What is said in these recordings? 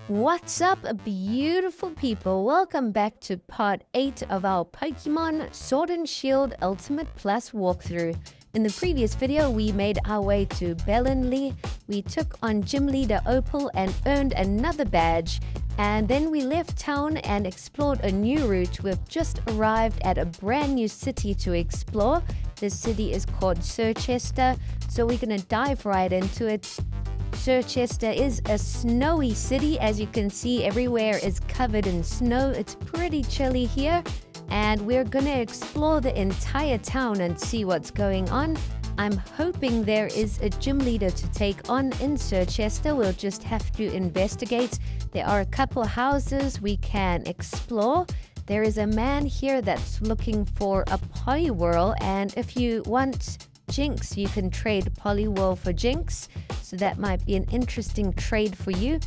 What's up, beautiful people? Welcome back to part 8 of our Pokemon Sword and Shield Ultimate Plus walkthrough. In the previous video, we made our way to Melony. We took on Gym Leader Opal and earned another badge. And then we left town and explored a new route. We've just arrived at a brand new city to explore. This city is called CIRCHESTER, so we're gonna dive right into it. CIRCHESTER is a snowy city. As you can see, everywhere is covered in snow. It's pretty chilly here, and we're gonna explore the entire town and see what's going on. I'm hoping there is a gym leader to take on in CIRCHESTER. We'll just have to investigate. There are a couple houses we can explore. There is a man here that's looking for a Poliwhirl, and if you want Jinx, you can trade Poliwhirl for Jinx, so that might be an interesting trade for you.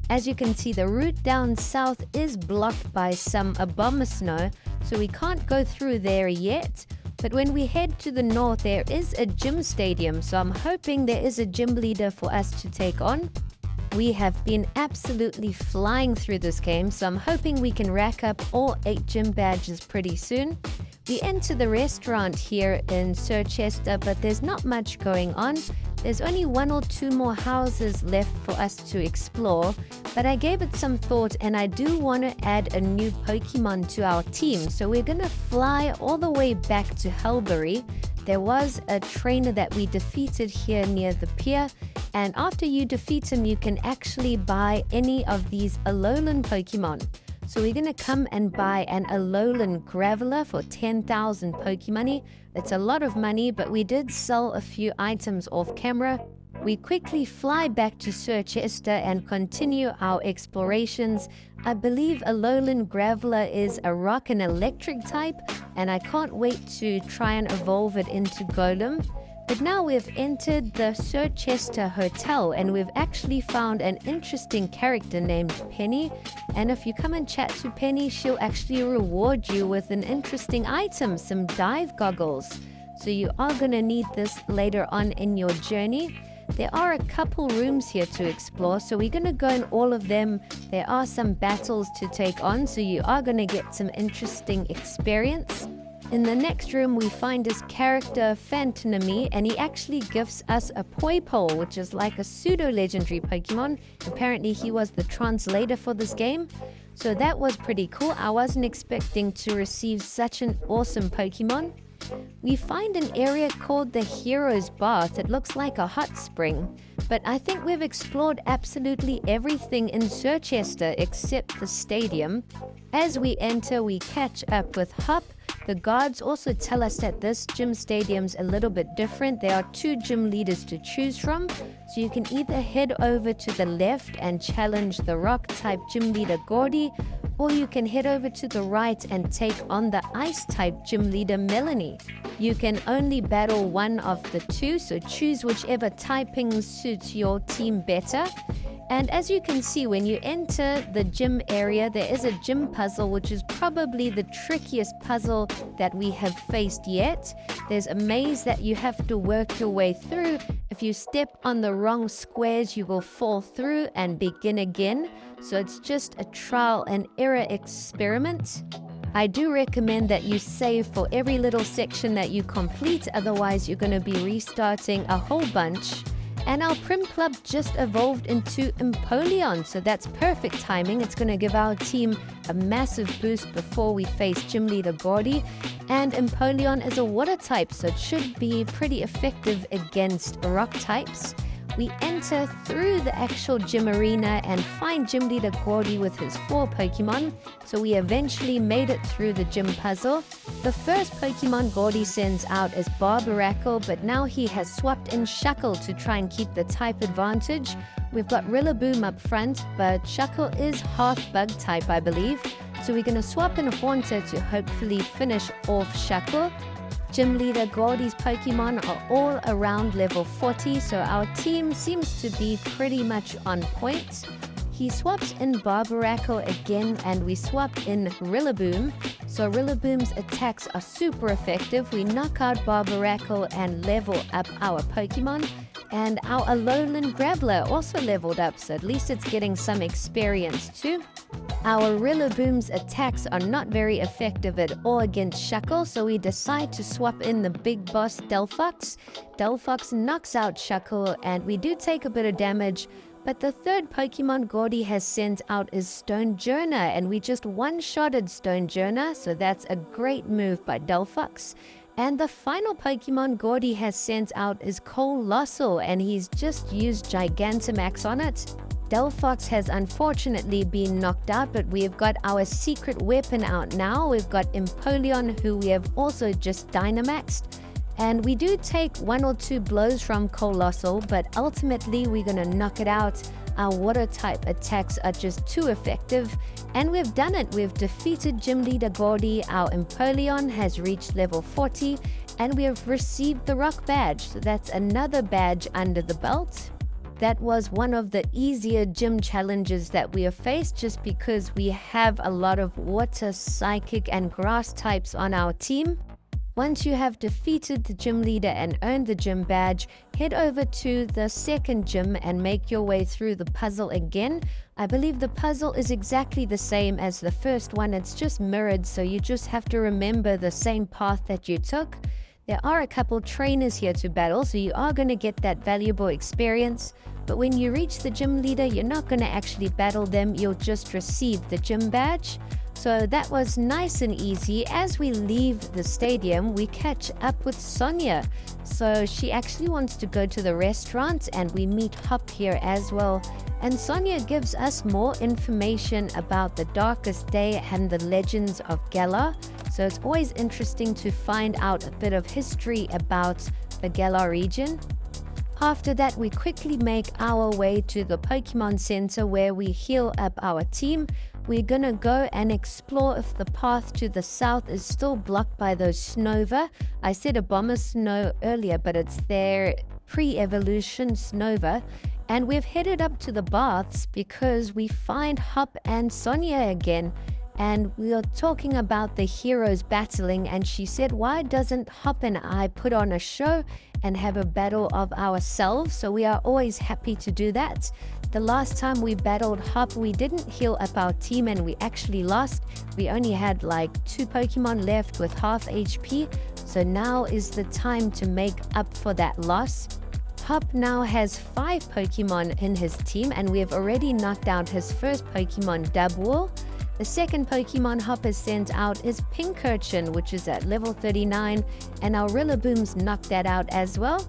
As you can see, the route down south is blocked by some Abomasnow, so we can't go through there yet. But when we head to the north, there is a gym stadium, so I'm hoping there is a gym leader for us to take on. We have been absolutely flying through this game, so I'm hoping we can rack up all 8 gym badges pretty soon. We enter the restaurant here in CIRCHESTER, but there's not much going on. There's only 1 or 2 more houses left for us to explore, but I gave it some thought and I do want to add a new Pokemon to our team. So we're going to fly all the way back to Helbury. There was a trainer that we defeated here near the pier, and after you defeat him, you can actually buy any of these Alolan Pokemon. So we're going to come and buy an Alolan Graveler for 10,000 Pokemoney. It's a lot of money, but we did sell a few items off camera. We quickly fly back to CIRCHESTER and continue our explorations. I believe Alolan Graveler is a rock and electric type, and I can't wait to try and evolve it into Golem. But now we've entered the CIRCHESTER Hotel, and we've actually found an interesting character named Penny. And if you come and chat to Penny, she'll actually reward you with an interesting item, some dive goggles. So you are going to need this later on in your journey. There are a couple rooms here to explore, so we're going to go in all of them. There are some battles to take on, so you are going to get some interesting experience. In the next room, we find this character, Phantonomy, and he actually gives us a Poipole, which is like a pseudo-legendary Pokemon. Apparently, he was the translator for this game, so that was pretty cool. I wasn't expecting to receive such an awesome Pokemon. We find an area called the Hero's Bath. It looks like a hot spring, but I think we've explored absolutely everything in CIRCHESTER except the stadium. As we enter, we catch up with Hop. The guards also tell us that this gym stadium's a little bit different. There are 2 gym leaders to choose from, so you can either head over to the left and challenge the rock-type gym leader Gordie, or you can head over to the right and take on the ice-type gym leader Melony. You can only battle one of the 2, so choose whichever typing suits your team better. And as you can see, when you enter the gym area, there is a gym puzzle, which is probably the trickiest puzzle that we have faced yet. There's a maze that you have to work your way through. If you step on the wrong squares, you will fall through and begin again. So it's just a trial and error experiment. I do recommend that you save for every little section that you complete, otherwise you're going to be restarting a whole bunch. And our Prinplup just evolved into Empoleon, so that's perfect timing. It's going to give our team a massive boost before we face Gym Leader Gordie. And Empoleon is a water type, so it should be pretty effective against rock types. We enter through the actual gym arena and find Gym Leader Gordie with his 4 Pokemon, so we eventually made it through the gym puzzle. The first Pokemon Gordie sends out is Barbaracle, but now he has swapped in Shuckle to try and keep the type advantage. We've got Rillaboom up front, but Shuckle is half bug type, I believe, so we're going to swap in Haunter to hopefully finish off Shuckle. Gym Leader Gordie's Pokemon are all around level 40, so our team seems to be pretty much on point. He swaps in Barbaracle again, and we swap in Rillaboom. So Rillaboom's attacks are super effective. We knock out Barbaracle and level up our Pokemon. And our Alolan Graveler also leveled up, so at least it's getting some experience too. Our Rillaboom's attacks are not very effective at all against Shuckle, so we decide to swap in the big boss Delphox. Delphox knocks out Shuckle, and we do take a bit of damage, but the third Pokemon Gordie has sent out is Stonjourner, and we just one-shotted Stonjourner, so that's a great move by Delphox. And the final Pokemon Gordie has sent out is Colossal, and he's just used Gigantamax on it. Delphox has unfortunately been knocked out, but we have got our secret weapon out now. We've got Empoleon, who we have also just Dynamaxed. And we do take 1 or 2 blows from Colossal, but ultimately we're going to knock it out. Our water type attacks are just too effective, and we've done it. We've defeated Gym Leader Gordie, our Empoleon has reached level 40, and we have received the Rock Badge. So that's another badge under the belt. That was one of the easier gym challenges that we have faced, just because we have a lot of water, psychic, and grass types on our team. Once you have defeated the gym leader and earned the gym badge, head over to the second gym and make your way through the puzzle again. I believe the puzzle is exactly the same as the first one, it's just mirrored, so you just have to remember the same path that you took. There are a couple trainers here to battle, so you are going to get that valuable experience. But when you reach the gym leader, you're not going to actually battle them, you'll just receive the gym badge. So that was nice and easy. As we leave the stadium, we catch up with Sonia. So she actually wants to go to the restaurant, and we meet Hop here as well. And Sonia gives us more information about the Darkest Day and the legends of Galar. So it's always interesting to find out a bit of history about the Galar region. After that, we quickly make our way to the Pokemon Center where we heal up our team. We're gonna go and explore if the path to the south is still blocked by those Snova. I said Abomasnow earlier, but it's their pre-evolution Snova. And we've headed up to the baths because we find Hop and Sonia again. And we are talking about the heroes battling, and she said, why doesn't Hop and I put on a show and have a battle of ourselves? So we are always happy to do that. The last time we battled Hop, we didn't heal up our team and we actually lost. We only had like 2 Pokemon left with half HP. So now is the time to make up for that loss. Hop now has 5 Pokemon in his team, and we have already knocked out his first Pokemon, Dubwool. The second Pokemon Hop has sent out is Pincurchin, which is at level 39, and our Rillaboom's knocked that out as well.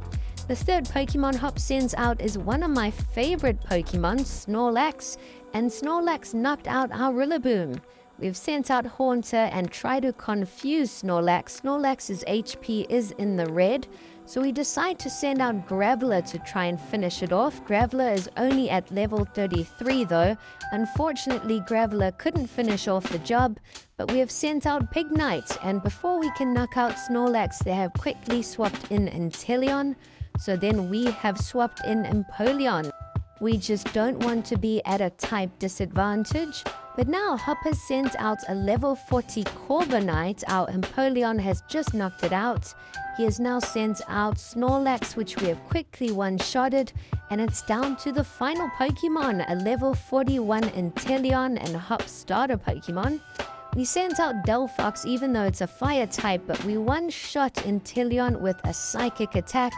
The third Pokemon Hop sends out is one of my favorite Pokemon, Snorlax, and Snorlax knocked out our Rillaboom. We've sent out Haunter and tried to confuse Snorlax. Snorlax's HP is in the red, so we decide to send out Graveler to try and finish it off. Graveler is only at level 33 though. Unfortunately, Graveler couldn't finish off the job, but we have sent out Pignite, and before we can knock out Snorlax, they have quickly swapped in Inteleon, so then we have swapped in Empoleon. We just don't want to be at a type disadvantage. But now Hop has sent out a level 40 Corviknight. Our Empoleon has just knocked it out. He has now sent out Snorlax, which we have quickly one-shotted. And it's down to the final Pokemon, a level 41 Inteleon and Hop's starter Pokemon. We sent out Delphox even though it's a fire type, but we one-shot Inteleon with a psychic attack.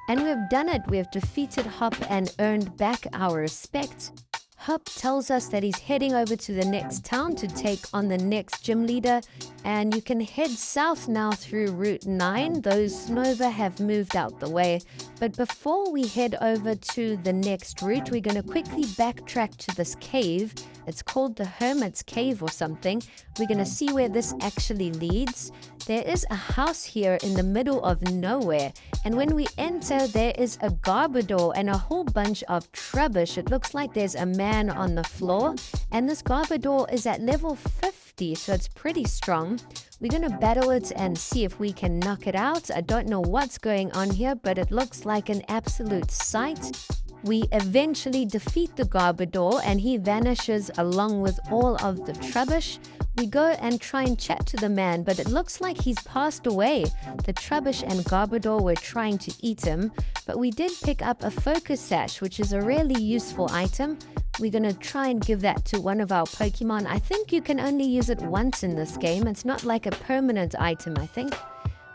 And we've done it. We've defeated Hop and earned back our respect. Hop tells us that he's heading over to the next town to take on the next gym leader, and you can head south now through Route 9. Those Snova have moved out the way. But before we head over to the next route, we're going to quickly backtrack to this cave. It's called the Hermit's Cave or something. We're going to see where this actually leads. There is a house here in the middle of nowhere, and when we enter, there is a Garbodor and a whole bunch of trubbish. It looks like there's a man on the floor, and this Garbodor is at level 50, so it's pretty strong. We're going to battle it and see if we can knock it out. I don't know what's going on here, but it looks like an absolute sight. We eventually defeat the Garbodor and he vanishes along with all of the Trubbish. We go and try and chat to the man, but it looks like he's passed away. The Trubbish and Garbodor were trying to eat him, but we did pick up a focus sash, which is a really useful item. We're going to try and give that to one of our Pokemon. I think you can only use it once in this game. It's not like a permanent item, I think.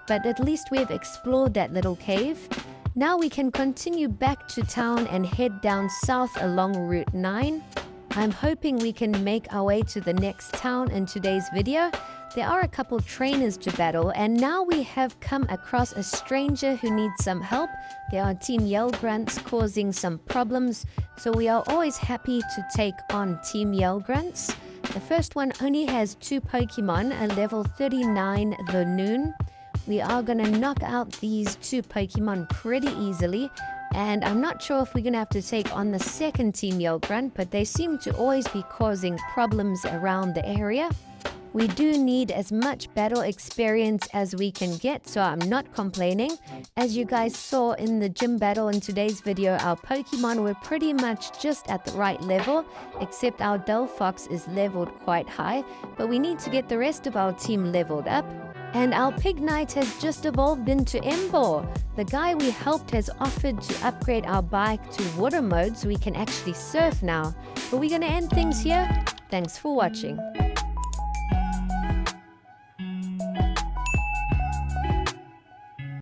But at least we've explored that little cave. Now we can continue back to town and head down south along Route 9. I'm hoping we can make our way to the next town in today's video. There are a couple trainers to battle, and now we have come across a stranger who needs some help. There are Team Yell Grunts causing some problems, so we are always happy to take on Team Yell Grunts. The first one only has 2 Pokemon, a level 39 the Noon. We are going to knock out these 2 Pokemon pretty easily. And I'm not sure if we're going to have to take on the second Team Yell Grunt, but they seem to always be causing problems around the area. We do need as much battle experience as we can get, so I'm not complaining. As you guys saw in the gym battle in today's video, our Pokemon were pretty much just at the right level, except our Delphox is leveled quite high, but we need to get the rest of our team leveled up. And our Pignite has just evolved into Ember. The guy we helped has offered to upgrade our bike to water mode so we can actually surf now. But we're going to end things here. Thanks for watching.